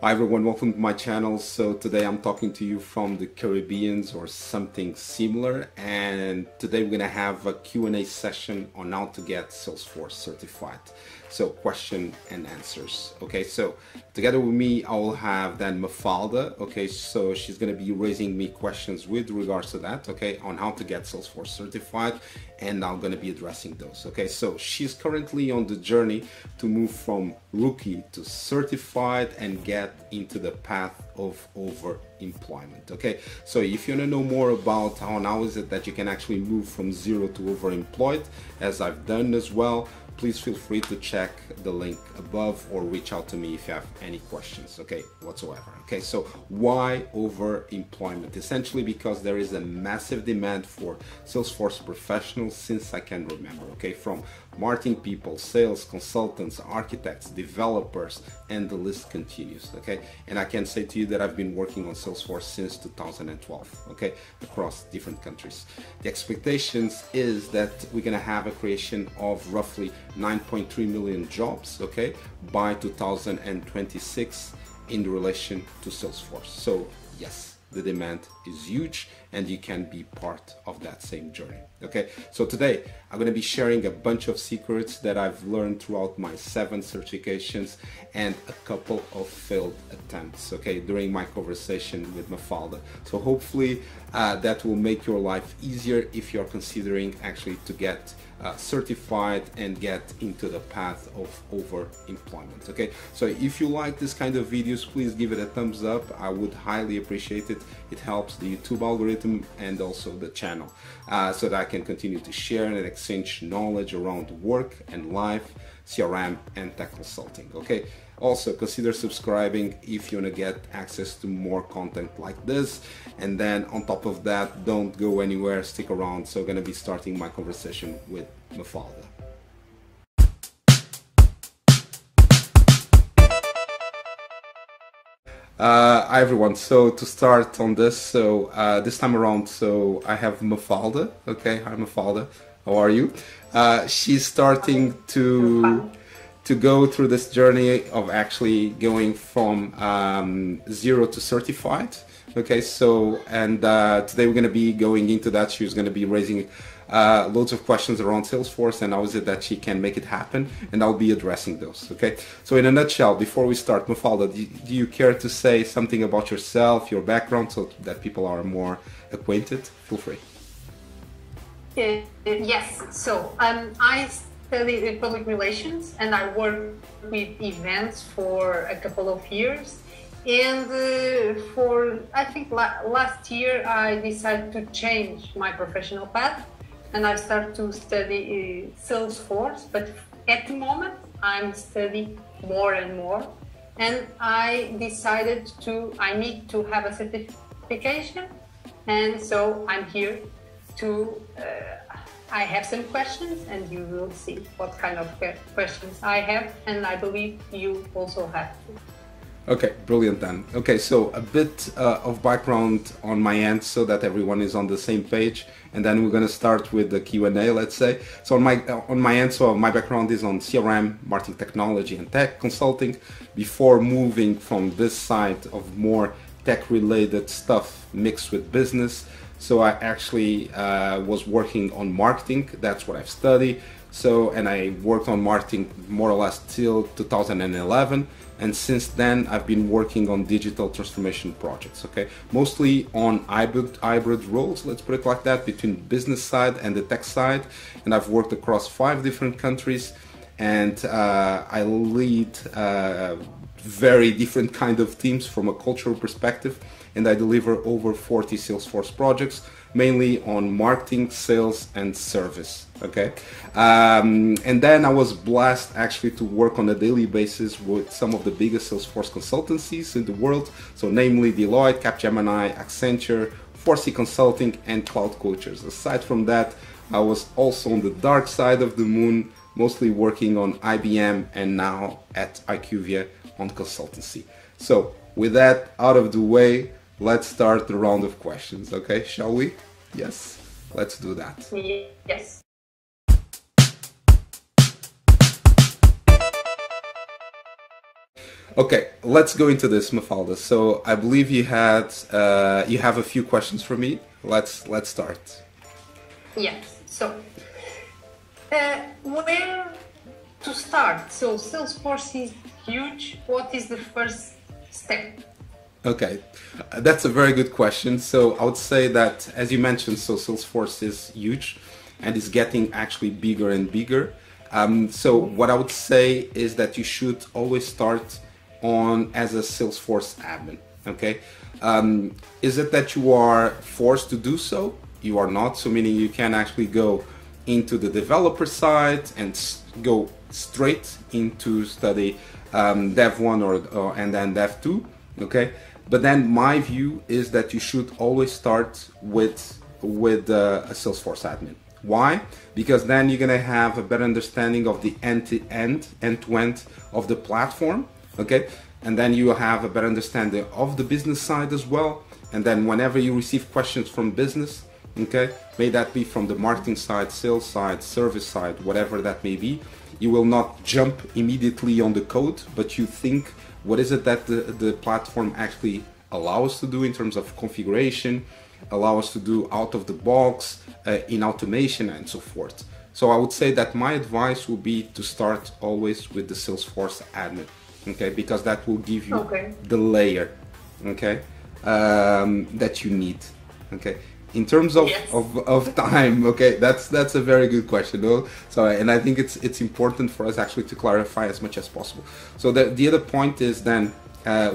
Hi everyone, welcome to my channel. So today I'm talking to you from the Caribbean or something similar, and today we're gonna have a Q&A session on how to get Salesforce certified. So question and answers. Okay, so together with me I will have then Mafalda. Okay, so she's gonna be raising me questions with regards to that, okay, on how to get Salesforce certified, and I'm gonna be addressing those. Okay, so she's currently on the journey to move from rookie to certified and get into the path of overemployment. Okay, so if you want to know more about how is it that you can actually move from zero to overemployed, as I've done as well, please feel free to check the link above or reach out to me if you have any questions, okay, whatsoever. Okay, so why overemployment? Essentially because there is a massive demand for Salesforce professionals since I can remember, okay, from marketing people, sales consultants, architects, developers, and the list continues, okay? And I can say to you that I've been working on Salesforce since 2012, okay, across different countries. The expectations is that we're gonna have a creation of roughly 9.3 million jobs, okay, by 2026 in relation to Salesforce. So yes, the demand is huge and you can be part of that same journey. Okay, so today I'm going to be sharing a bunch of secrets that I've learned throughout my 7 certifications and a couple of failed attempts, okay, during my conversation with Mafalda. So hopefully that will make your life easier if you're considering actually to get certified and get into the path of overemployment. Okay, so if you like this kind of videos, please give it a thumbs up. I would highly appreciate it. It helps the YouTube algorithm and also the channel so that I can continue to share and exchange knowledge around work and life, CRM and tech consulting. Okay, also consider subscribing if you want to get access to more content like this. And then on top of that, don't go anywhere, stick around. So I'm going to be starting my conversation with Mafalda. Hi everyone, so to start on this, so this time around, so I have Mafalda. Okay, hi Mafalda, how are you? She's starting to go through this journey of actually going from zero to certified. Okay, so and today we're going to be going into that. She's going to be raising loads of questions around Salesforce and how is it that she can make it happen, and I'll be addressing those. Okay, so in a nutshell, before we start, Mafalda, do you care to say something about yourself, your background, so that people are more acquainted? Feel free. Yes, so I studied public relations and I worked with events for a couple of years. And for, I think last year, I decided to change my professional path and I started to study Salesforce. But at the moment, I'm studying more and more. And I decided I need to have a certification. And so I'm here to, I have some questions and you will see what kind of questions I have. And I believe you also have to. Okay, brilliant then. Okay, so a bit of background on my end so that everyone is on the same page, and then we're going to start with the Q&A, let's say. So on my end, so my background is on CRM, marketing technology and tech consulting, before moving from this side of more tech-related stuff mixed with business. So I actually was working on marketing. That's what I've studied. So, and I worked on marketing more or less till 2011. And since then, I've been working on digital transformation projects, okay? Mostly on hybrid roles, let's put it like that, between business side and the tech side. And I've worked across 5 different countries, and I lead very different kind of teams from a cultural perspective. And I deliver over 40 Salesforce projects, mainly on marketing, sales, and service, okay? And then I was blessed actually to work on a daily basis with some of the biggest Salesforce consultancies in the world, so namely Deloitte, Capgemini, Accenture, 4C Consulting, and Cloud Coaches. Aside from that, I was also on the dark side of the moon, mostly working on IBM and now at IQVIA on consultancy. So with that out of the way, let's start the round of questions, okay? Shall we? Yes, let's do that. Yes. Okay, let's go into this, Mafalda. So I believe you have a few questions for me. Let's start. Yes. So, where to start? So, Salesforce is huge. What is the first step? Okay, that's a very good question. So I would say that, as you mentioned, so Salesforce is huge and is getting actually bigger and bigger. So what I would say is that you should always start on as a Salesforce admin. Okay, is it that you are forced to do so? You are not. So meaning you can actually go into the developer side and go straight into study Dev 1 or and then Dev 2. Okay, but then my view is that you should always start with a Salesforce admin. Why? Because then you're gonna have a better understanding of the end-to-end of the platform. Okay, and then you have a better understanding of the business side as well. And then whenever you receive questions from business, okay, may that be from the marketing side, sales side, service side, whatever that may be, you will not jump immediately on the code, but you think, what is it that the platform actually allows us to do in terms of configuration, allow us to do out of the box, in automation and so forth. So I would say that my advice would be to start always with the Salesforce admin, okay, because that will give you the layer, okay, that you need, okay. In terms of, Yes. of time, okay, that's a very good question, though. So, and I think it's important for us actually to clarify as much as possible. So the other point is then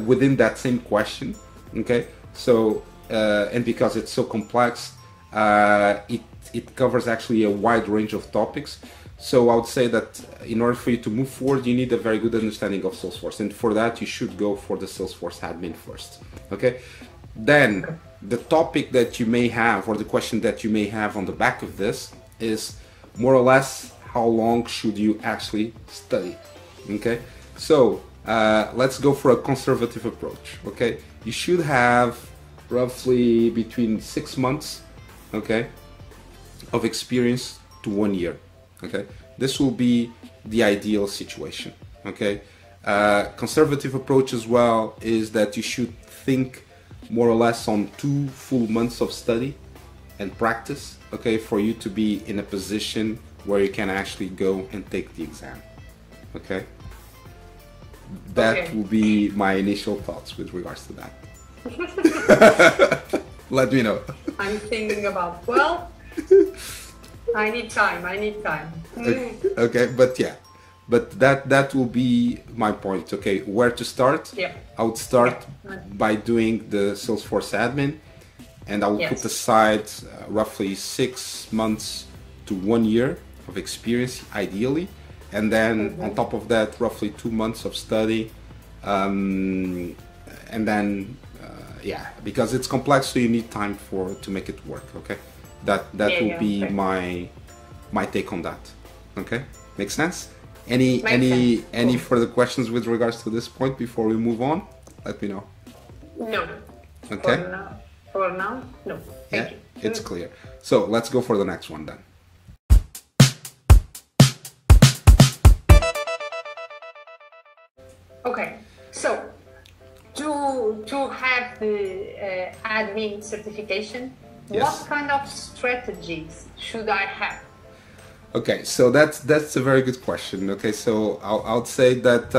within that same question, okay. So and because it's so complex, it covers actually a wide range of topics. So I would say that in order for you to move forward, you need a very good understanding of Salesforce, and for that you should go for the Salesforce admin first, okay. Then the topic that you may have, or the question that you may have on the back of this, is more or less how long should you actually study, okay. So let's go for a conservative approach, okay. You should have roughly between 6 months, okay, of experience to 1 year, okay. This will be the ideal situation, okay. Conservative approach as well is that you should think more or less on 2 full months of study and practice, okay, for you to be in a position where you can actually go and take the exam, okay. That will be my initial thoughts with regards to that. Let me know. I'm thinking about, well, I need time. Okay, but yeah, but that will be my point. Okay, where to start? Yeah. I would start by doing the Salesforce admin, and I will put aside roughly 6 months to 1 year of experience, ideally, and then on top of that, roughly 2 months of study, and then yeah, because it's complex, so you need time to make it work. Okay, that will be my take on that. Okay, makes sense. Any further questions with regards to this point before we move on? Let me know. No. Okay. For now, no. Thank you. It's clear. So let's go for the next one then. Okay. So to have the admin certification, what kind of strategies should I have? Okay, so that's a very good question. Okay, so I'll say that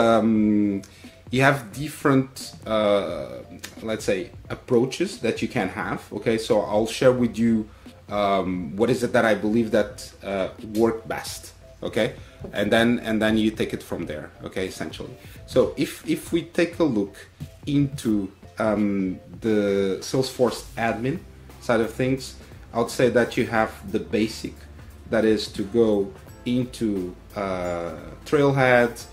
you have different, let's say, approaches that you can have. Okay, so I'll share with you what is it that I believe that work best. Okay, and then you take it from there. Okay, essentially. So if we take a look into the Salesforce admin side of things, I would say that you have the basic. That is to go into Trailhead.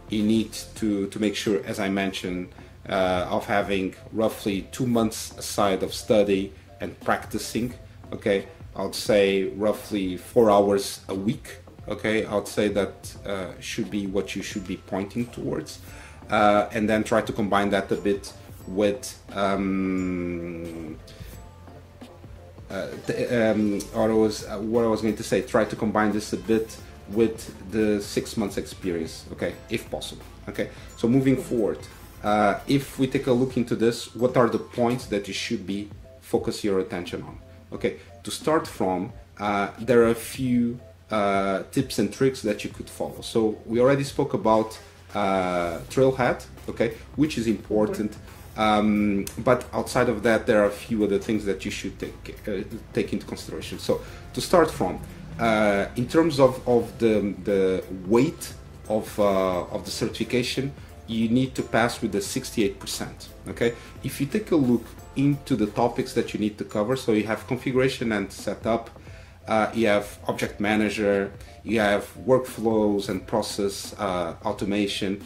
You need to make sure, as I mentioned, of having roughly 2 months aside of study and practicing. Okay, I would say roughly 4 hours a week. Okay, I would say that should be what you should be pointing towards, and then try to combine that a bit with. What I was going to say, try to combine this a bit with the 6 months experience, okay, if possible. Okay, so moving forward, if we take a look into this, what are the points that you should be focus your attention on? Okay, to start from, there are a few tips and tricks that you could follow. So we already spoke about trailhead, okay, which is important. But outside of that, there are a few other things that you should take into consideration. So to start from, in terms of the weight of the certification, you need to pass with the 68%. Okay, if you take a look into the topics that you need to cover, so you have configuration and setup, you have object manager, you have workflows and process automation,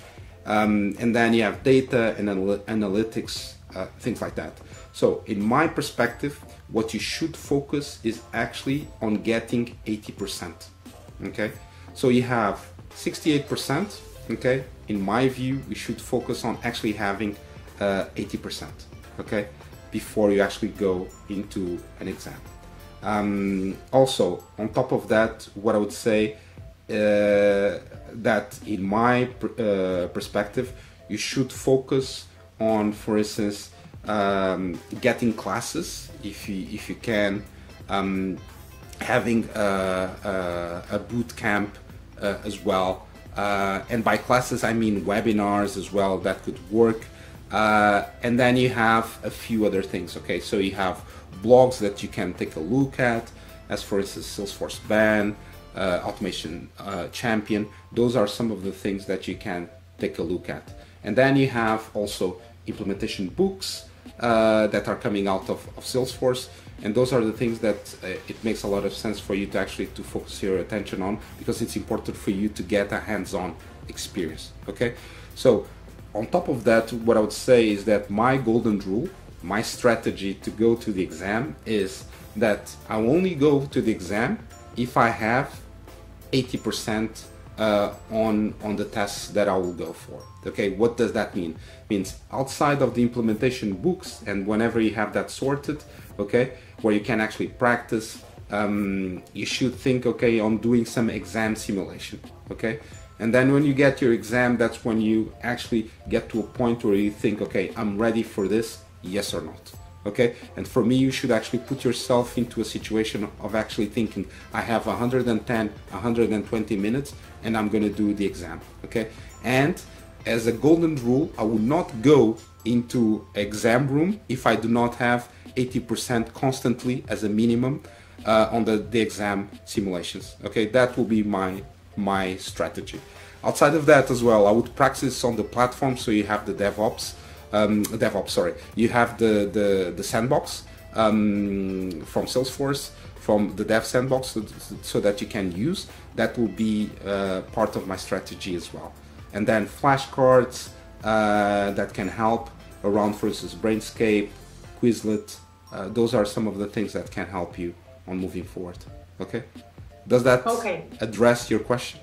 and then you have data and analytics, things like that. So in my perspective, what you should focus is actually on getting 80%. Okay, so you have 68%. Okay, in my view, we should focus on actually having 80%. Okay, before you actually go into an exam. Also, on top of that, what I would say that in my perspective, you should focus on, for instance, getting classes if you can, having a boot camp as well, and by classes I mean webinars as well, that could work. And then you have a few other things. Okay, so you have blogs that you can take a look at, as for instance Salesforce Ban, Automation Champion. Those are some of the things that you can take a look at. And then you have also implementation books that are coming out of Salesforce, and those are the things that it makes a lot of sense for you to actually to focus your attention on, because it's important for you to get a hands-on experience. Okay, so on top of that, what I would say is that my golden rule, my strategy to go to the exam is that I only go to the exam if I have 80% on the tests that I will go for. Okay, what does that mean? It means outside of the implementation books, and whenever you have that sorted, okay, where you can actually practice, you should think, okay, on doing some exam simulation. Okay, and then when you get your exam, that's when you actually get to a point where you think, okay, I'm ready for this, yes or not. Okay, and for me, you should actually put yourself into a situation of actually thinking, I have 110, 120 minutes and I'm going to do the exam. Okay, and as a golden rule, I would not go into exam room if I do not have 80% constantly as a minimum on the exam simulations. Okay, that will be my strategy. Outside of that as well, I would practice on the platform. So you have the you have the sandbox from Salesforce, from the Dev Sandbox, so that you can use. That will be part of my strategy as well. And then flashcards that can help around, for instance, Brainscape, Quizlet. Those are some of the things that can help you on moving forward. Okay, does that address your question?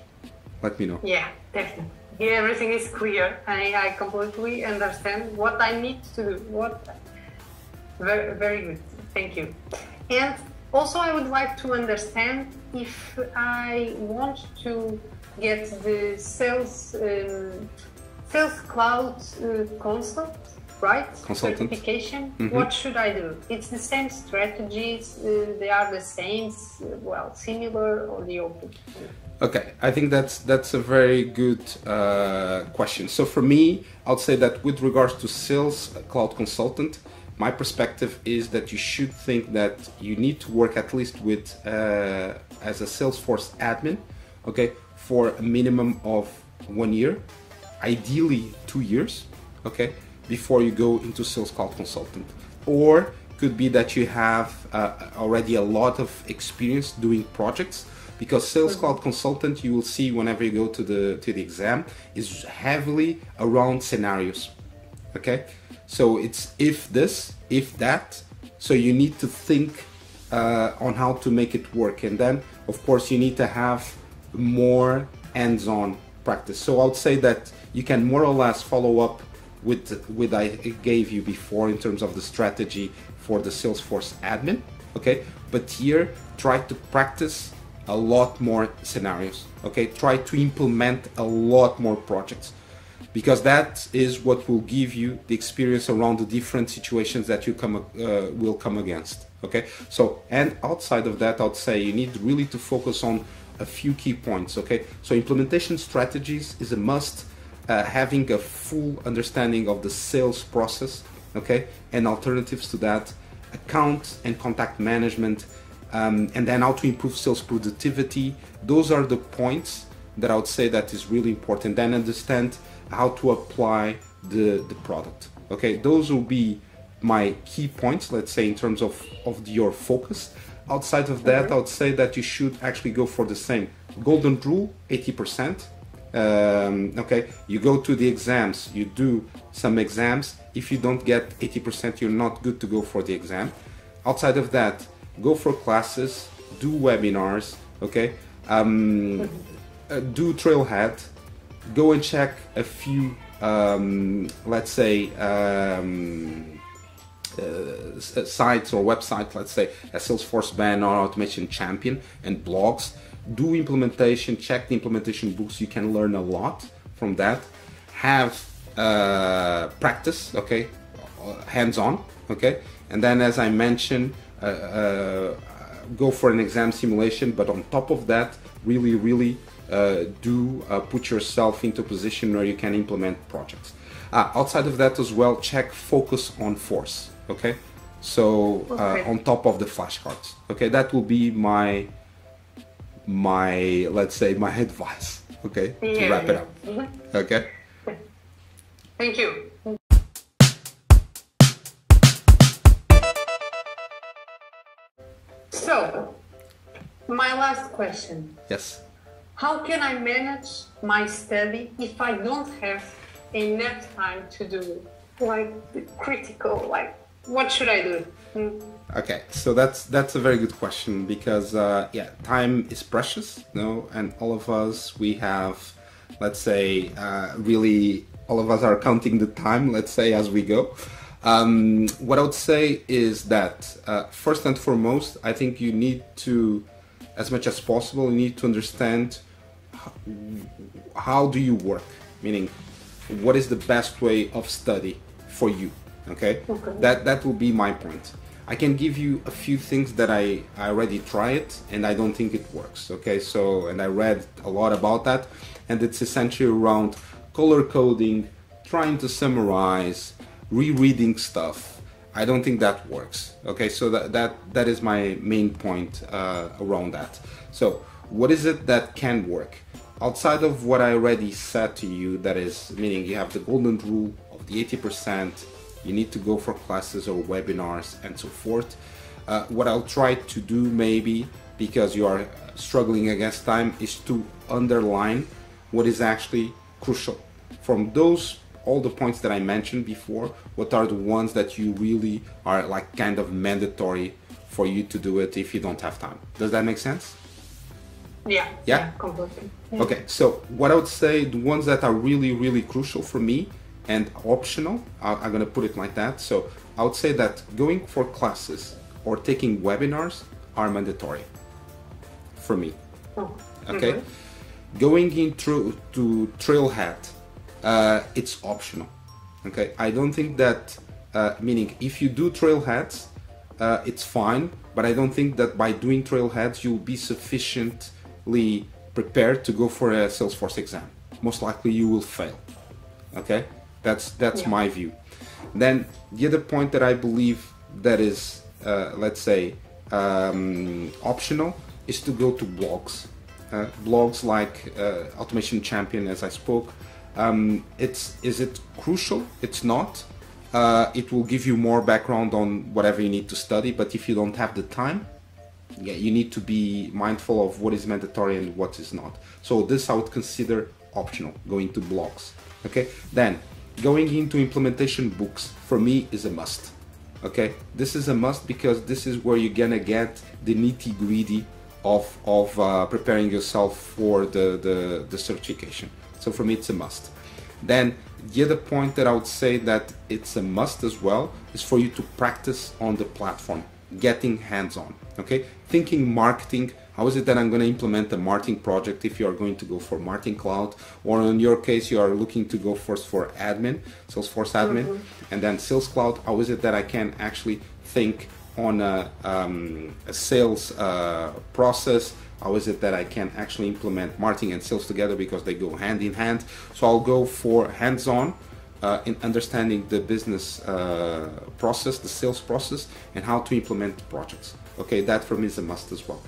Let me know. Yeah, definitely. Here everything is clear. I completely understand what I need to do. Very, very good. Thank you. And also I would like to understand if I want to get the Sales Cloud Consult, right? Consultant. Certification. Mm-hmm. What should I do? It's the same strategies. They are the same. Well, similar or the opposite? Okay, I think that's a very good question. So for me, I'll say that with regards to Sales Cloud Consultant, my perspective is that you should think that you need to work at least with as a Salesforce admin, okay, for a minimum of 1 year, ideally 2 years, okay, before you go into Sales Cloud Consultant. Or could be that you have already a lot of experience doing projects, because Sales Cloud Consultant, you will see whenever you go to the exam, is heavily around scenarios. Okay, so it's if this, if that. So you need to think on how to make it work, and then of course you need to have more hands-on practice. So I would say that you can more or less follow up with I gave you before in terms of the strategy for the Salesforce admin. Okay, but here try to practice a lot more scenarios. Okay, try to implement a lot more projects. because that is what will give you the experience around the different situations that you will come against. Okay, so, and outside of that, I'd say you need really to focus on a few key points. Okay, so implementation strategies is a must. Having a full understanding of the sales process, okay, and alternatives to that, account and contact management, and then how to improve sales productivity. Those are the points that I would say that is really important. Then understand how to apply the product. Okay, those will be my key points, let's say, in terms of your focus. Outside of that, I would say that you should actually go for the same golden rule, 80%. Okay, you go to the exams, you do some exams. If you don't get 80%, you're not good to go for the exam. Outside of that, go for classes, do webinars, okay, do Trailhead, go and check a few, let's say, sites or websites, let's say a Salesforce Banner or Automation Champion, and blogs. Do implementation, check the implementation books. You can learn a lot from that. Have practice, okay, hands-on, okay, and then, as I mentioned, go for an exam simulation. But on top of that, really do put yourself into a position where you can implement projects. Outside of that as well, check focus on force, okay, so on top of the flashcards. Okay, that will be my let's say my advice, okay, to wrap it up. Okay, thank you. So, my last question. Yes. How can I manage my study if I don't have enough time to do like the critical, like what should I do? Okay, so that's a very good question, because yeah, time is precious, no, and all of us, we have, let's say, really all of us are counting the time, let's say, as we go. What I would say is that first and foremost, I think you need to, as much as possible, you need to understand how do you work, meaning what is the best way of study for you. Okay, that will be my point. I can give you a few things that I already tried and I don't think it works. Okay, so, and I read a lot about that, and it's essentially around color coding, trying to summarize, rereading stuff. I don't think that works. Okay, so that is my main point around that. So what is it that can work? Outside of what I already said to you, that is, meaning you have the golden rule of the 80%, you need to go for classes or webinars and so forth. What I'll try to do, maybe, because you are struggling against time, is to underline what is actually crucial. From those, all the points that I mentioned before, what are the ones that you really are like kind of mandatory for you to do it if you don't have time? Does that make sense? Yeah, completely. Yeah. Okay, so what I would say, the ones that are really crucial for me and optional, I'm gonna put it like that. So I would say that going for classes or taking webinars are mandatory for me. Okay, going into Trailhead, it's optional. Okay, I don't think that, meaning if you do Trailheads, it's fine, but I don't think that by doing Trailheads you'll be sufficiently prepared to go for a Salesforce exam. Most likely you will fail. Okay, that's my view. Then the other point that I believe that is, let's say, optional, is to go to blogs. Blogs like Automation Champion, as I spoke. Is it crucial? It's not. It will give you more background on whatever you need to study, but if you don't have the time, yeah, you need to be mindful of what is mandatory and what is not. So this I would consider optional, going to blogs. Okay, then going into implementation books for me is a must. Okay, this is a must because this is where you're gonna get the nitty-gritty of preparing yourself for the certification. So for me it's a must. Then the other point that I would say that it's a must as well is for you to practice on the platform. getting hands-on, okay? Thinking marketing, how is it that I'm going to implement a marketing project if you are going to go for Marketing Cloud, or in your case, you are looking to go first for admin, Salesforce admin, and then Sales Cloud, how is it that I can actually think on a sales process? How is it that I can actually implement marketing and sales together because they go hand in hand? So I'll go for hands-on in understanding the business process, the sales process, and how to implement projects. Okay, that for me is a must as well.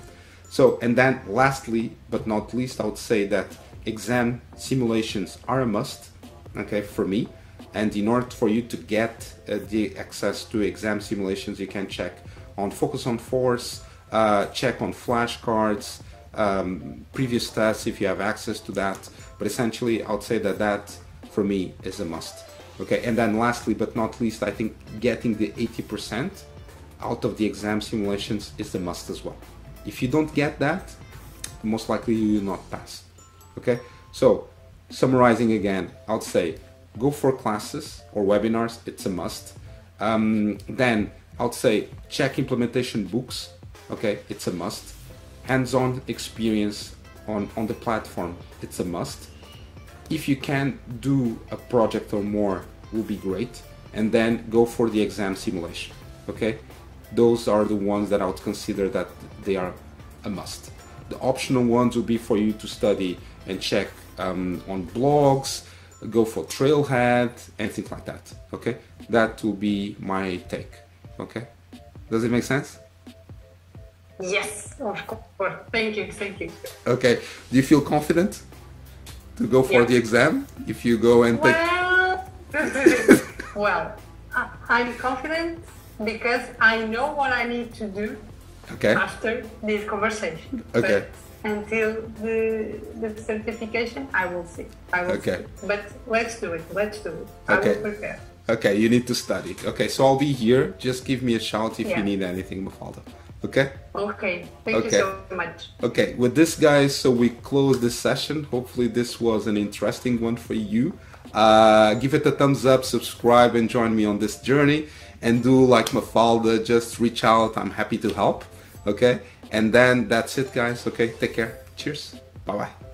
So, and then lastly, but not least, I would say that exam simulations are a must, okay, for me. And in order for you to get the access to exam simulations, you can check on Focus on Force, check on flashcards, previous tests if you have access to that. But essentially, I would say that that for me is a must. Okay, and then lastly but not least, I think getting the 80% out of the exam simulations is a must as well. If you don't get that, most likely you will not pass. Okay, so summarizing again, I would say go for classes or webinars, it's a must. Then I would say check implementation books, okay, it's a must. Hands-on experience on the platform, it's a must. If you can do a project or more, will be great. And then go for the exam simulation, okay? Those are the ones that I would consider that they are a must. The optional ones would be for you to study and check on blogs, go for Trailhead, and things like that, okay? That will be my take, okay? Does it make sense? Yes, of course. Thank you, thank you. Okay, do you feel confident to go for the exam? If you go and take... Well, I'm confident because I know what I need to do after this conversation. Okay. But until the certification, I will see. I will see. But let's do it. Let's do it. I will prepare. Okay, you need to study. Okay, so I'll be here. Just give me a shout if you need anything, Mafalda. Okay? Okay. Thank you so much. Okay, with this, guys, so we close this session. Hopefully this was an interesting one for you. Give it a thumbs up, subscribe, and join me on this journey. And do like Mafalda, just reach out. I'm happy to help. Okay? And then that's it, guys. Okay, take care. Cheers. Bye-bye.